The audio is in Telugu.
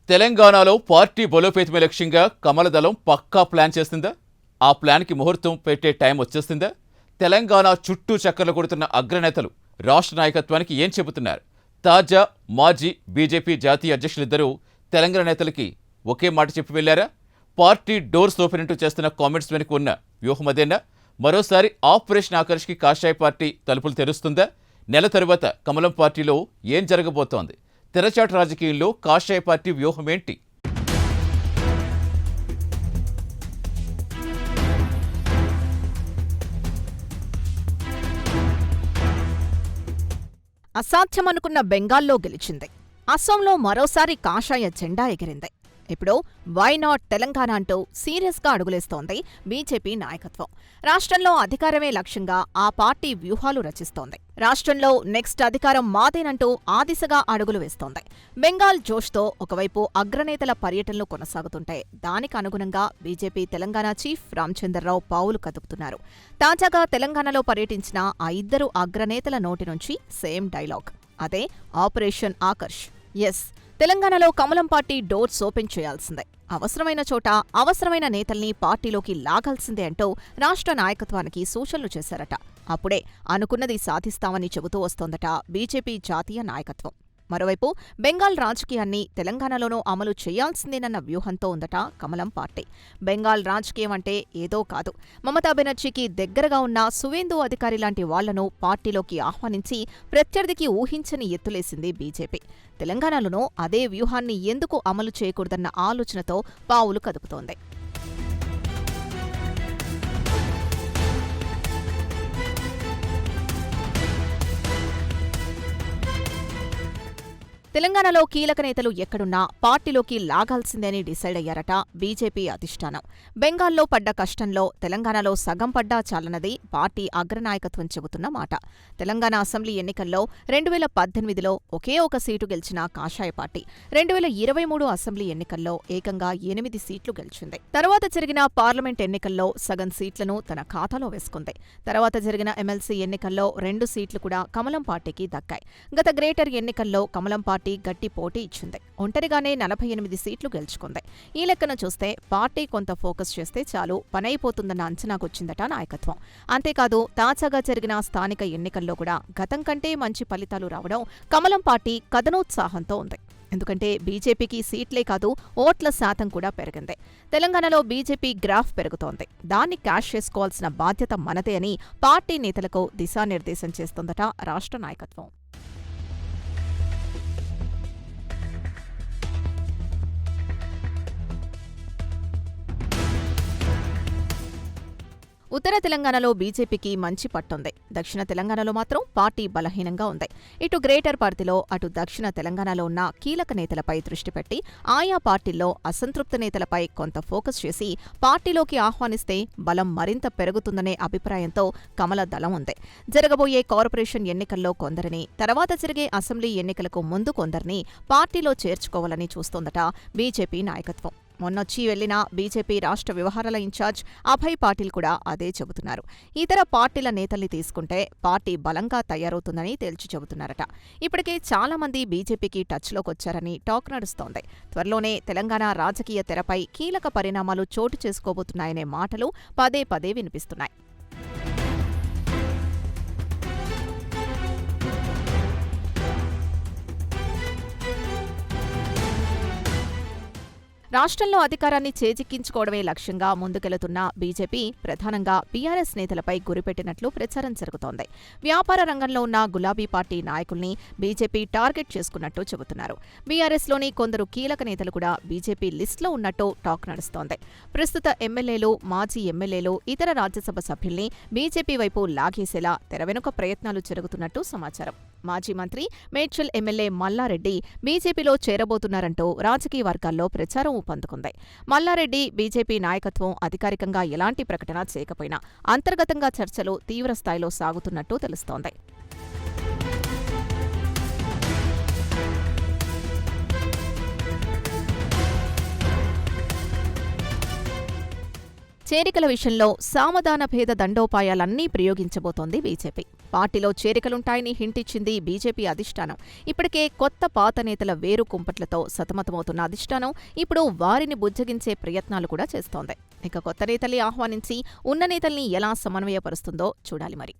తెలంగాణలో పార్టీ బలోపేతమే లక్ష్యంగా కమలదళం పక్కా ప్లాన్ చేస్తుందా? ఆ ప్లాన్కి ముహూర్తం పెట్టే టైం వచ్చేస్తుందా? తెలంగాణ చుట్టూ చక్కర్లు కొడుతున్న అగ్రనేతలు రాష్ట్ర నాయకత్వానికి ఏం చెబుతున్నారు? తాజా మాజీ బీజేపీ జాతీయ అధ్యక్షులిద్దరూ తెలంగాణ నేతలకి ఒకే మాట చెప్పి వెళ్లారా? పార్టీ డోర్స్ ఓపెన్ అంటూ చేస్తున్న కామెంట్స్ వెనుక ఉన్న వ్యూహం అదేనా? మరోసారి ఆపరేషన్ ఆకర్ష్కి కాషాయ పార్టీ తలుపులు తెరుస్తుందా? నెల తరువాత కమలం పార్టీలో ఏం జరగబోతోంది? తెరచాటు రాజకీయంలో కాషాయ పార్టీ వ్యూహమేంటి? అసాధ్యమనుకున్న బెంగాల్లో గెలిచింది. అస్సాంలో మరోసారి కాషాయ జెండా ఎగిరింది. ఇప్పుడు వై నాట్ తెలంగాణ అంటూ సీరియస్గా అడుగులేస్తోంది బీజేపీ నాయకత్వం. రాష్ట్రంలో అధికారమే లక్ష్యంగా ఆ పార్టీ వ్యూహాలు రచిస్తోంది. రాష్ట్రంలో నెక్స్ట్ అధికారం మాదేనంటూ ఆ దిశగా అడుగులు వేస్తోంది. బెంగాల్ జోష్తో ఒకవైపు అగ్రనేతల పర్యటనలు కొనసాగుతుంటే దానికి అనుగుణంగా బీజేపీ తెలంగాణ చీఫ్ రామచంద్రరావు పావులు కదుపుతున్నారు. తాజాగా తెలంగాణలో పర్యటించిన ఆ ఇద్దరు అగ్రనేతల నోటి నుంచి సేమ్ డైలాగ్. అదే ఆపరేషన్ ఆకర్ష్. ఎస్, తెలంగాణలో కమలం పార్టీ డోర్స్ ఓపెన్ చేయాల్సిందే, అవసరమైన చోట అవసరమైన నేతల్ని పార్టీలోకి లాగాల్సిందే అంటూ రాష్ట్ర నాయకత్వానికి సూచనలు చేశారట. అప్పుడే అనుకున్నది సాధిస్తామని చెబుతూ వస్తోందట బీజేపీ జాతీయ నాయకత్వం. మరోవైపు బెంగాల్ రాజకీయాన్ని తెలంగాణలోనూ అమలు చేయాల్సిందేనన్న వ్యూహంతో ఉందట కమలం పార్టీ. బెంగాల్ రాజకీయం అంటే ఏదో కాదు, మమతా బెనర్జీకి దగ్గరగా ఉన్న సువేందు అధికారి లాంటి వాళ్లను పార్టీలోకి ఆహ్వానించి ప్రత్యర్థికి ఊహించని ఎత్తులేసింది బీజేపీ. తెలంగాణలోనూ అదే వ్యూహాన్ని ఎందుకు అమలు చేయకూడదన్న ఆలోచనతో పావులు కదుపుతోంది. తెలంగాణలో కీలక నేతలు ఎక్కడున్నా పార్టీలోకి లాగాల్సిందే అని డిసైడ్ అయ్యారట బీజేపీ అధిష్టానం. బెంగాల్లో పడ్డ కష్టంలో తెలంగాణలో సగం పడ్డా చాలన్నది పార్టీ అగ్రనాయకత్వం చెబుతున్న మాట. తెలంగాణ అసెంబ్లీ ఎన్నికల్లో 2018లో ఒకే ఒక సీటు గెలిచిన కాషాయ పార్టీ 2023 అసెంబ్లీ ఎన్నికల్లో ఏకంగా 8 సీట్లు గెలిచింది. తర్వాత జరిగిన పార్లమెంట్ ఎన్నికల్లో సగం సీట్లను తన ఖాతాలో వేసుకుంది. తర్వాత జరిగిన ఎమ్మెల్సీ ఎన్నికల్లో 2 సీట్లు కూడా కమలం పార్టీకి దక్కాయి. గత గ్రేటర్ ఎన్నికల్లో కమలం పార్టీ గట్టి పోటీ ఇచ్చింది. ఒంటరిగానే 48 సీట్లు గెలుచుకుంది. ఈ లెక్కన చూస్తే పార్టీ కొంత ఫోకస్ చేస్తే చాలు పనైపోతుందన్న అంచనాకొచ్చిందట నాయకత్వం. అంతేకాదు తాజాగా జరిగిన స్థానిక ఎన్నికల్లో కూడా గతం కంటే మంచి ఫలితాలు రావడం కమలం పార్టీ కథనోత్సాహంతో ఉంది. ఎందుకంటే బీజేపీకి సీట్లే కాదు, ఓట్ల శాతం కూడా పెరిగింది. తెలంగాణలో బీజేపీ గ్రాఫ్ పెరుగుతోంది. దాన్ని క్యాష్ చేసుకోవాల్సిన బాధ్యత మనదే అని పార్టీ నేతలకు దిశానిర్దేశం చేస్తోందట రాష్ట్ర నాయకత్వం. ఉత్తర తెలంగాణలో బీజేపీకి మంచి పట్టుంది. దక్షిణ తెలంగాణలో మాత్రం పార్టీ బలహీనంగా ఉంది. ఇటు గ్రేటర్ పరిధిలో అటు దక్షిణ తెలంగాణలో ఉన్న కీలక నేతలపై దృష్టి పెట్టి ఆయా పార్టీల్లో అసంతృప్త నేతలపై కొంత ఫోకస్ చేసి పార్టీలోకి ఆహ్వానిస్తే బలం మరింత పెరుగుతుందనే అభిప్రాయంతో కమల దళం ఉంది. జరగబోయే కార్పొరేషన్ ఎన్నికల్లో కొందరిని, తర్వాత జరిగే అసెంబ్లీ ఎన్నికలకు ముందు కొందరిని పార్టీలో చేర్చుకోవాలని చూస్తోందట బీజేపీ నాయకత్వం. మొన్నొచ్చి వెళ్లిన బీజేపీ రాష్ట్ర వ్యవహారాల ఇన్ఛార్జ్ అభయ్ పాటిల్ కూడా అదే చెబుతున్నారు. ఇతర పార్టీల నేతల్ని తీసుకుంటే పార్టీ బలంగా తయారవుతుందని తేల్చి చెబుతున్నారట. ఇప్పటికే చాలా మంది బీజేపీకి టచ్లోకొచ్చారని టాక్ నడుస్తోంది. త్వరలోనే తెలంగాణ రాజకీయ తెరపై కీలక పరిణామాలు చోటు చేసుకోబోతున్నాయనే మాటలు పదే పదే వినిపిస్తున్నాయి. రాష్ట్రంలో అధికారాన్ని చేజిక్కించుకోవడమే లక్ష్యంగా ముందుకెళుతున్న బీజేపీ ప్రధానంగా బీఆర్ఎస్ నేతలపై గురిపెట్టినట్లు ప్రచారం జరుగుతోంది. వ్యాపార రంగంలో ఉన్న గులాబీ పార్టీ నాయకుల్ని బీజేపీ టార్గెట్ చేసుకున్నట్టు చెబుతున్నారు. బీఆర్ఎస్లోని కొందరు కీలక నేతలు కూడా బీజేపీ లిస్టులో ఉన్నట్టు టాక్ నడుస్తోంది. ప్రస్తుత ఎమ్మెల్యేలు, మాజీ ఎమ్మెల్యేలు, ఇతర రాజ్యసభ సభ్యుల్ని బీజేపీ వైపు లాగేసేలా తెరవెనుక ప్రయత్నాలు జరుగుతున్నట్టు సమాచారం. మాజీ మంత్రి మేడ్చల్ ఎమ్మెల్యే మల్లారెడ్డి బీజేపీలో చేరబోతున్నారంటూ రాజకీయ వర్గాల్లో ప్రచారం ఊపందుకుంది. మల్లారెడ్డి బీజేపీ నాయకత్వం అధికారికంగా ఎలాంటి ప్రకటన చేయకపోయినా అంతర్గతంగా చర్చలు తీవ్రస్థాయిలో సాగుతున్నట్టు తెలుస్తోంది. చేరికల విషయంలో సామధాన భేద దండోపాయాలన్నీ ప్రయోగించబోతోంది బీజేపీ. పార్టీలో చేరికలుంటాయని హింటిచ్చింది బీజేపీ అధిష్టానం. ఇప్పటికే కొత్త పాత నేతల వేరు కుంపట్లతో సతమతమవుతున్న అధిష్టానం ఇప్పుడు వారిని బుజ్జగించే ప్రయత్నాలు కూడా చేస్తోంది. ఇక కొత్త నేతల్ని ఆహ్వానించి ఉన్న నేతల్ని ఎలా సమన్వయపరుస్తుందో చూడాలి మరి.